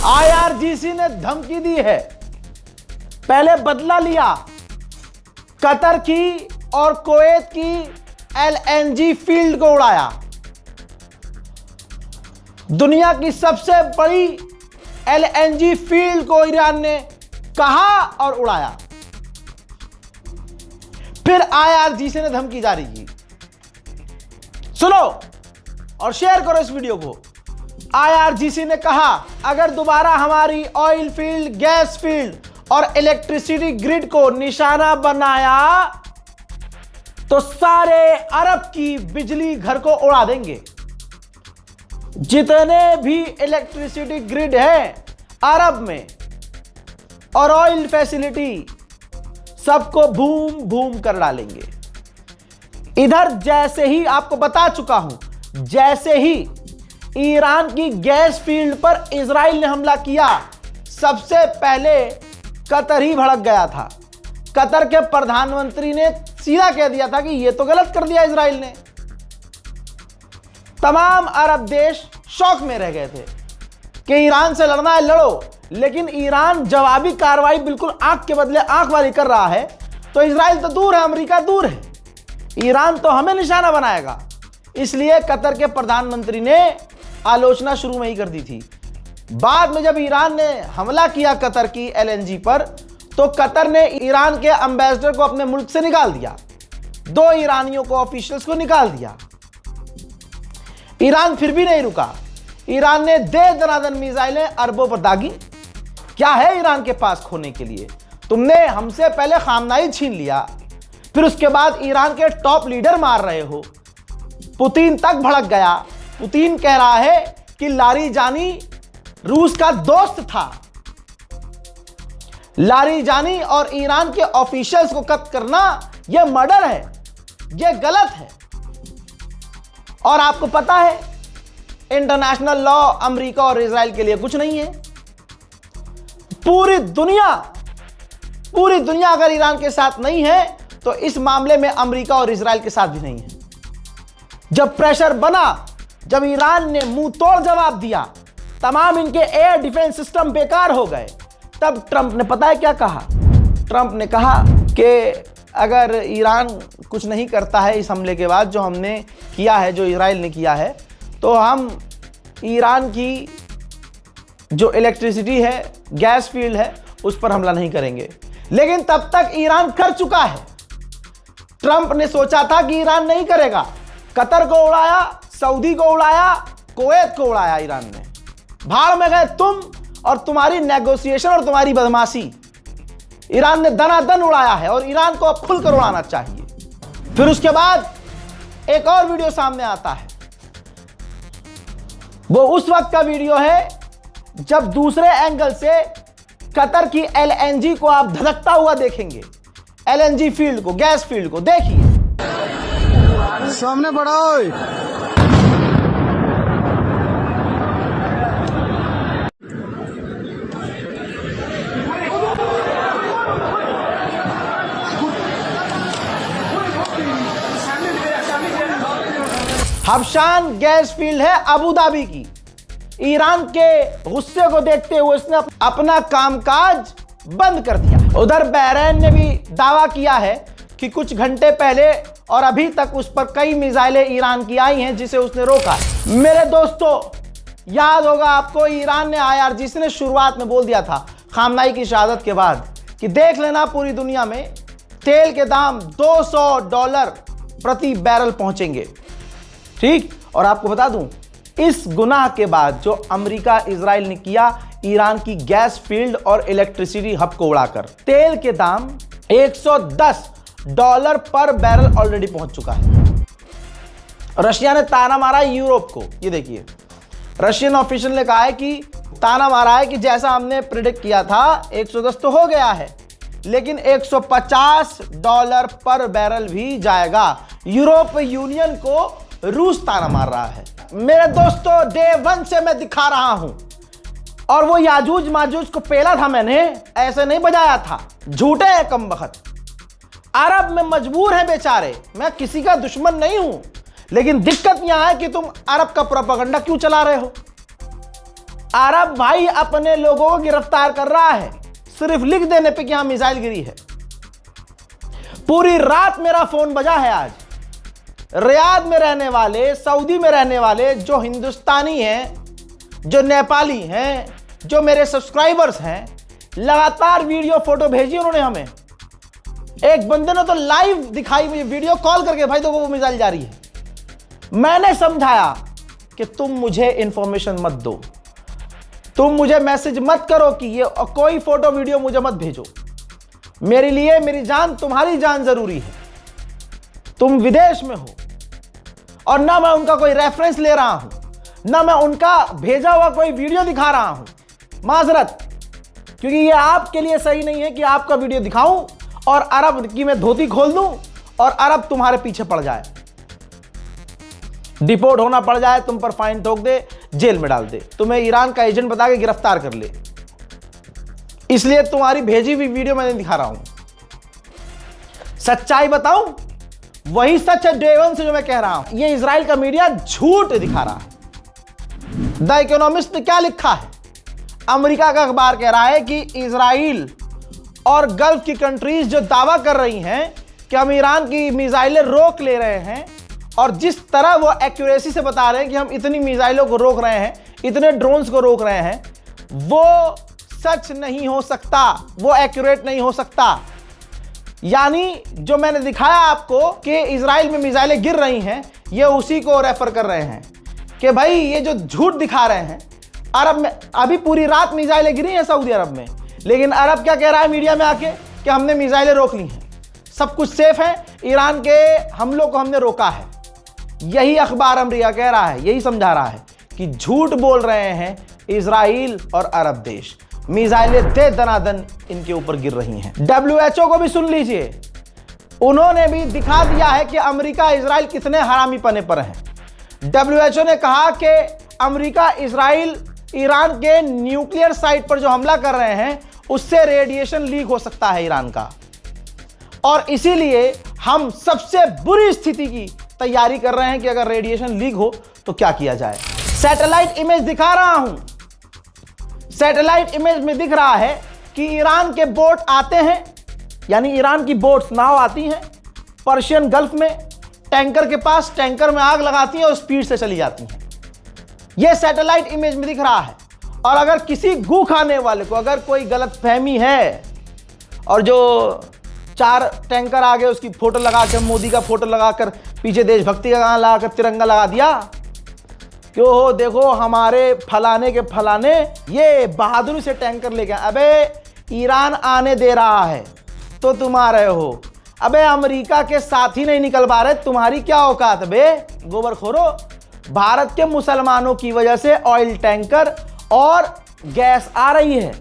IRGC ने धमकी दी है, पहले बदला लिया, कतर की और कुवैत की एलएनजी फील्ड को उड़ाया। दुनिया की सबसे बड़ी एलएनजी फील्ड को ईरान ने कहा और उड़ाया। फिर आईआरजीसी ने धमकी जारी की। सुनो और शेयर करो इस वीडियो को। आईआरजीसी ने कहा अगर दोबारा हमारी ऑयल फील्ड, गैस फील्ड और इलेक्ट्रिसिटी ग्रिड को निशाना बनाया तो सारे अरब की बिजली घर को उड़ा देंगे। जितने भी इलेक्ट्रिसिटी ग्रिड है अरब में और ऑयल फैसिलिटी, सबको भूम भूम कर डालेंगे। इधर जैसे ही आपको बता चुका हूं, जैसे ही ईरान की गैस फील्ड पर इजराइल ने हमला किया, सबसे पहले कतर ही भड़क गया था। कतर के प्रधानमंत्री ने सीधा कह दिया था कि यह तो गलत कर दिया इजराइल ने। तमाम अरब देश शौक में रह गए थे कि ईरान से लड़ना है लड़ो, लेकिन ईरान जवाबी कार्रवाई बिल्कुल आंख के बदले आंख वाली कर रहा है। तो इजराइल तो दूर है, अमेरिका दूर है, ईरान तो हमें निशाना बनाएगा। इसलिए कतर के प्रधानमंत्री ने आलोचना शुरू में ही कर दी थी। बाद में जब ईरान ने हमला किया कतर की एलएनजी पर, तो कतर ने ईरान के एम्बेसडर को अपने मुल्क से निकाल दिया, 2 ईरानियों को, ऑफिशियल्स को निकाल दिया। ईरान फिर भी नहीं रुका। ईरान ने दे दनादन मिसाइलें अरबों पर दागी। क्या है ईरान के पास खोने के लिए? तुमने हमसे पहले खामनाई छीन लिया, फिर उसके बाद ईरान के टॉप लीडर मार रहे हो। पुतिन तक भड़क गया। पुतिन कह रहा है कि लारीजानी रूस का दोस्त था। लारीजानी और ईरान के ऑफिशियल्स को कत्ल करना यह मर्डर है, यह गलत है। और आपको पता है इंटरनेशनल लॉ अमेरिका और इजराइल के लिए कुछ नहीं है। पूरी दुनिया अगर ईरान के साथ नहीं है तो इस मामले में अमेरिका और इजराइल के साथ भी नहीं है। जब प्रेशर बना, जब ईरान ने मुंह तोड़ जवाब दिया, तमाम इनके एयर डिफेंस सिस्टम बेकार हो गए, तब ट्रंप ने पता है क्या कहा? ट्रंप ने कहा कि अगर ईरान कुछ नहीं करता है इस हमले के बाद, जो हमने किया है, जो इजराइल ने किया है, तो हम ईरान की जो इलेक्ट्रिसिटी है, गैस फील्ड है, उस पर हमला नहीं करेंगे। लेकिन तब तक ईरान कर चुका है। ट्रंप ने सोचा था कि ईरान नहीं करेगा। कतर को उड़ाया, सऊदी को उड़ाया, कुवैत को उड़ाया ईरान ने। भाड़ में गए तुम और तुम्हारी नेगोशिएशन और तुम्हारी बदमाशी। ईरान ने दनादन उड़ाया है और ईरान को अब खुलकर उड़ाना चाहिए। फिर उसके बाद एक और वीडियो सामने आता है। वो उस वक्त का वीडियो है जब दूसरे एंगल से कतर की एलएनजी को आप धधकता हुआ देखेंगे। एलएनजी फील्ड को, गैस फील्ड को देखिए। सामने बढ़ाओ। हबशान गैस फील्ड है अबू धाबी की। ईरान के गुस्से को देखते हुए उसने अपना कामकाज बंद कर दिया। उधर बहरीन ने भी दावा किया है कि कुछ घंटे पहले और अभी तक उस पर कई मिसाइलें ईरान की आई हैं, जिसे उसने रोका। मेरे दोस्तों, याद होगा आपको, ईरान ने, आईआरजीसी ने शुरुआत में बोल दिया था खामनाई की शहादत के बाद कि देख लेना पूरी दुनिया में तेल के दाम $200 प्रति बैरल पहुंचेंगे। ठीक, और आपको बता दूं, इस गुनाह के बाद जो अमेरिका इजराइल ने किया ईरान की गैस फील्ड और इलेक्ट्रिसिटी हब को उड़ाकर, तेल के दाम $110 पर बैरल ऑलरेडी पहुंच चुका है। रशिया ने ताना मारा यूरोप को। ये देखिए, रशियन ऑफिशियल ने कहा है कि ताना मारा है कि जैसा हमने प्रिडिक्ट किया था 110 तो हो गया है, लेकिन $150 पर बैरल भी जाएगा। यूरोप यूनियन को रूस ताना मार रहा है। मेरे दोस्तों, डे 1 से मैं दिखा रहा हूं, और वो याजूज माजूज को पेला था मैंने, ऐसे नहीं बजाया था। झूठे हैं कमबख्त। अरब में मजबूर है बेचारे। मैं किसी का दुश्मन नहीं हूं, लेकिन दिक्कत यहां है कि तुम अरब का प्रोपेगेंडा क्यों चला रहे हो। अरब भाई अपने लोगों को गिरफ्तार कर रहा है सिर्फ लिख देने पे कि यहां मिसाइल गिरी है। पूरी रात मेरा फोन बजा है आज। रियाद में रहने वाले, सऊदी में रहने वाले जो हिंदुस्तानी हैं, जो नेपाली हैं, जो मेरे सब्सक्राइबर्स हैं, लगातार वीडियो फोटो भेजी उन्होंने हमें। एक बंदे ने तो लाइव दिखाई मुझे वीडियो कॉल करके, भाई देखो वो मिसाइल जा रही है। मैंने समझाया कि तुम मुझे इंफॉर्मेशन मत दो, तुम मुझे मैसेज मत करो कि ये कोई फोटो वीडियो मुझे मत भेजो। मेरे लिए मेरी जान, तुम्हारी जान जरूरी है। तुम विदेश में हो और ना मैं उनका कोई रेफरेंस ले रहा हूं, ना मैं उनका भेजा हुआ कोई वीडियो दिखा रहा हूं। माजरत, क्योंकि ये आपके लिए सही नहीं है कि आपका वीडियो दिखाऊं और अरब की मैं धोती खोल दूं और अरब तुम्हारे पीछे पड़ जाए, डिपोर्ट होना पड़ जाए, तुम पर फाइन ठोक दे, जेल में डाल दे, तुम्हें ईरान का एजेंट बता के गिरफ्तार कर ले। इसलिए तुम्हारी भेजी हुई वीडियो मैं नहीं दिखा रहा हूं। सच्चाई बताऊं, वही सच है डे वन से जो मैं कह रहा हूं। ये इजराइल का मीडिया झूठ दिखा रहा है। द इकोनॉमिस्ट ने क्या लिखा है? अमेरिका का अखबार कह रहा है कि इजराइल और गल्फ की कंट्रीज जो दावा कर रही हैं कि हम ईरान की मिसाइलें रोक ले रहे हैं, और जिस तरह वो एक्यूरेसी से बता रहे हैं कि हम इतनी मिसाइलों को रोक रहे हैं, इतने ड्रोन्स को रोक रहे हैं, वो सच नहीं हो सकता, वो एक्यूरेट नहीं हो सकता। यानी जो मैंने दिखाया आपको कि इजराइल में मिसाइलें गिर रही हैं, ये उसी को रेफर कर रहे हैं कि भाई ये जो झूठ दिखा रहे हैं। अरब में अभी पूरी रात मिसाइलें गिरी हैं सऊदी अरब में, लेकिन अरब क्या कह रहा है मीडिया में आके कि हमने मिसाइलें रोक ली हैं, सब कुछ सेफ है, ईरान के हमलों को हमने रोका है। यही अखबार अमेरिका कह रहा है, यही समझा रहा है कि झूठ बोल रहे हैं इजराइल और अरब देश। मिसाइलें दे दनादन इनके ऊपर गिर रही हैं। WHO को भी सुन लीजिए, उन्होंने भी दिखा दिया है कि अमेरिका इजराइल कितने हरामी पने पर हैं। WHO ने कहा कि अमेरिका इजराइल ईरान के न्यूक्लियर साइट पर जो हमला कर रहे हैं उससे रेडिएशन लीक हो सकता है ईरान का, और इसीलिए हम सबसे बुरी स्थिति की तैयारी कर रहे हैं कि अगर रेडिएशन लीक हो तो क्या किया जाए। सैटेलाइट इमेज दिखा रहा हूं। सैटेलाइट इमेज में दिख रहा है कि ईरान के बोट आते हैं, यानी ईरान की बोट्स, नाव आती हैं पर्शियन गल्फ में, टैंकर के पास, टैंकर में आग लगाती हैं और स्पीड से चली जाती हैं। यह सैटेलाइट इमेज में दिख रहा है। और अगर किसी गू खाने वाले को अगर कोई गलतफहमी है और जो 4 टैंकर आगे उसकी फोटो लगाकर, मोदी का फोटो लगाकर, पीछे देशभक्ति का गाना लगाकर तिरंगा लगा दिया, क्यों हो देखो हमारे फलाने के फलाने ये बहादुरी से टैंकर लेके, अबे ईरान आने दे रहा है तो तुम आ रहे हो। अबे अमेरिका के साथ ही नहीं निकल पा रहे, तुम्हारी क्या औकात बे गोबर खोरो। भारत के मुसलमानों की वजह से ऑयल टैंकर और गैस आ रही है।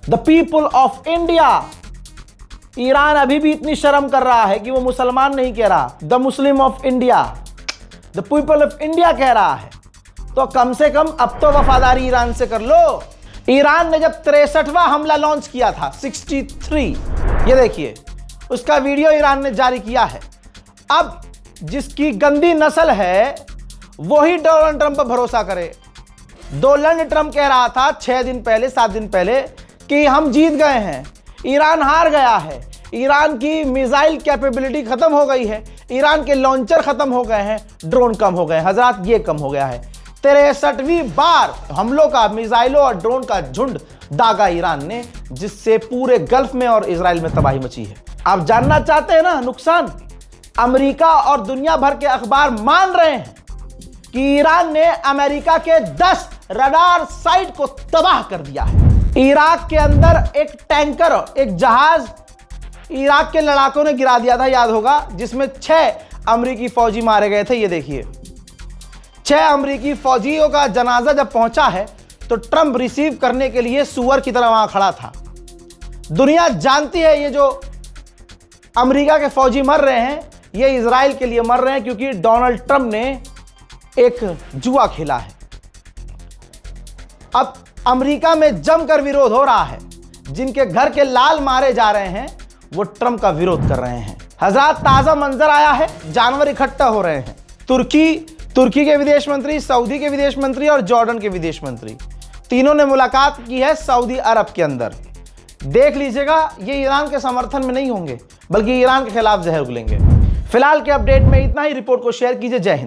The people of India, Iran अभी भी इतनी शर्म कर रहा है कि वो मुसलमान नहीं कह रहा, the Muslim of India, the people of India कह रहा है। तो कम से कम अब तो वफादारी ईरान से कर लो। ईरान ने जब 63वां हमला लॉन्च किया था, 63, ये देखिए उसका वीडियो ईरान ने जारी किया है। अब जिसकी गंदी नस्ल है वही डोनाल्ड ट्रंप पर भरोसा करे। डोनाल्ड ट्रंप कह रहा था 6 दिन पहले, 7 दिन पहले कि हम जीत गए हैं, ईरान हार गया है, ईरान की मिसाइल कैपेबिलिटी खत्म हो गई है, ईरान के लॉन्चर खत्म हो गए हैं, ड्रोन कम हो गए, हजरात ये कम हो गया है। 63वीं बार हमलों का, मिसाइलों और ड्रोन का झुंड दागा ईरान ने, जिससे पूरे गल्फ में और इजराइल में तबाही मची है। आप जानना चाहते हैं ना नुकसान? अमेरिका और दुनिया भर के अखबार मान रहे हैं कि ईरान ने अमेरिका के 10 रडार साइट को तबाह कर दिया है। इराक के अंदर एक टैंकर, एक जहाज इराक के लड़ाकों ने गिरा दिया था, याद होगा, जिसमें 6 अमेरिकी फौजी मारे गए थे। ये देखिए 6 अमेरिकी फौजियों का जनाजा जब पहुंचा है तो ट्रंप रिसीव करने के लिए सुअर की तरह वहां खड़ा था। दुनिया जानती है ये जो अमेरिका के फौजी मर रहे हैं ये इजराइल के लिए मर रहे हैं, क्योंकि डोनाल्ड ट्रंप ने एक जुआ खेला है। अब अमेरिका में जमकर विरोध हो रहा है। जिनके घर के लाल मारे जा रहे हैं वो ट्रंप का विरोध कर रहे हैं। हज़रात ताजा मंजर आया है, जानवर इकट्ठा हो रहे हैं। तुर्की के विदेश मंत्री, सऊदी के विदेश मंत्री और जॉर्डन के विदेश मंत्री, तीनों ने मुलाकात की है सऊदी अरब के अंदर। देख लीजिएगा, ये ईरान के समर्थन में नहीं होंगे, बल्कि ईरान के खिलाफ जहर उगलेंगे। फिलहाल के अपडेट में इतना ही। रिपोर्ट को शेयर कीजिए। जय हिंद।